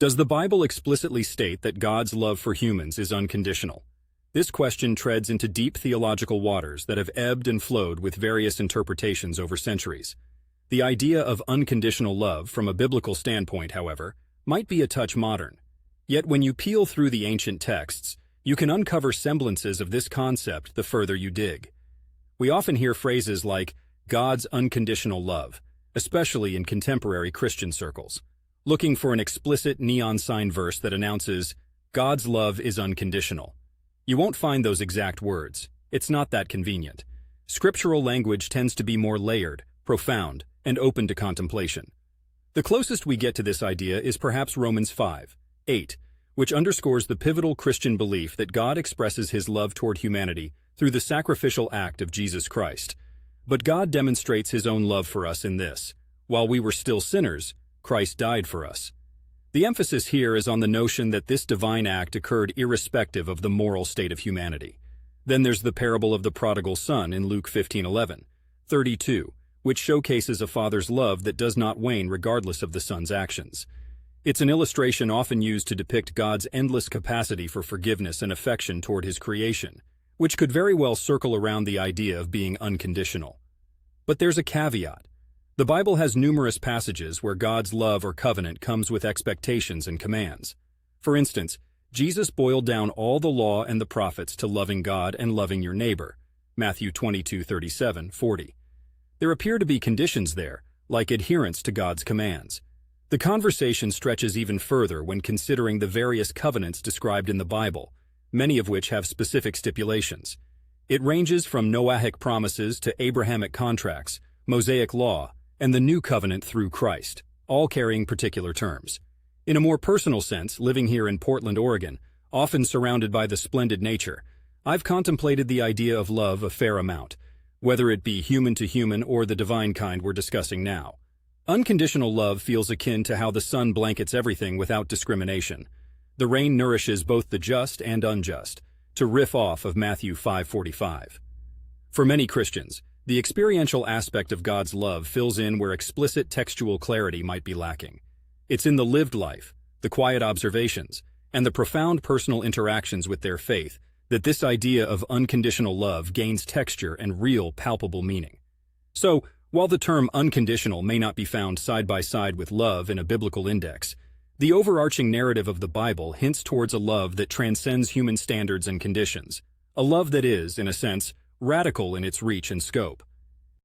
Does the Bible explicitly state that God's love for humans is unconditional? This question treads into deep theological waters that have ebbed and flowed with various interpretations over centuries. The idea of unconditional love from a biblical standpoint, however, might be a touch modern. Yet when you peel through the ancient texts, you can uncover semblances of this concept the further you dig. We often hear phrases like God's unconditional love, especially in contemporary Christian circles. Looking for an explicit neon sign verse that announces, God's love is unconditional. You won't find those exact words. It's not that convenient. Scriptural language tends to be more layered, profound, and open to contemplation. The closest we get to this idea is perhaps Romans 5:8, which underscores the pivotal Christian belief that God expresses his love toward humanity through the sacrificial act of Jesus Christ. But God demonstrates his own love for us in this: while we were still sinners, Christ died for us. The emphasis here is on the notion that this divine act occurred irrespective of the moral state of humanity. Then there's the parable of the prodigal son in Luke 15:11-32, which showcases a father's love that does not wane regardless of the son's actions. It's an illustration often used to depict God's endless capacity for forgiveness and affection toward his creation, which could very well circle around the idea of being unconditional. But there's a caveat. The Bible has numerous passages where God's love or covenant comes with expectations and commands. For instance, Jesus boiled down all the law and the prophets to loving God and loving your neighbor, Matthew 22:37-40. There appear to be conditions there, like adherence to God's commands. The conversation stretches even further when considering the various covenants described in the Bible, many of which have specific stipulations. It ranges from Noahic promises to Abrahamic contracts, Mosaic law, and the New Covenant through Christ, all carrying particular terms. In a more personal sense, living here in Portland, Oregon, often surrounded by the splendid nature, I've contemplated the idea of love a fair amount, whether it be human to human or the divine kind we're discussing now. Unconditional love feels akin to how the sun blankets everything without discrimination. The rain nourishes both the just and unjust, to riff off of Matthew 5:45. For many Christians, the experiential aspect of God's love fills in where explicit textual clarity might be lacking. It's in the lived life, the quiet observations, and the profound personal interactions with their faith that this idea of unconditional love gains texture and real, palpable meaning. So, while the term unconditional may not be found side by side with love in a biblical index, the overarching narrative of the Bible hints towards a love that transcends human standards and conditions, a love that is, in a sense, radical in its reach and scope.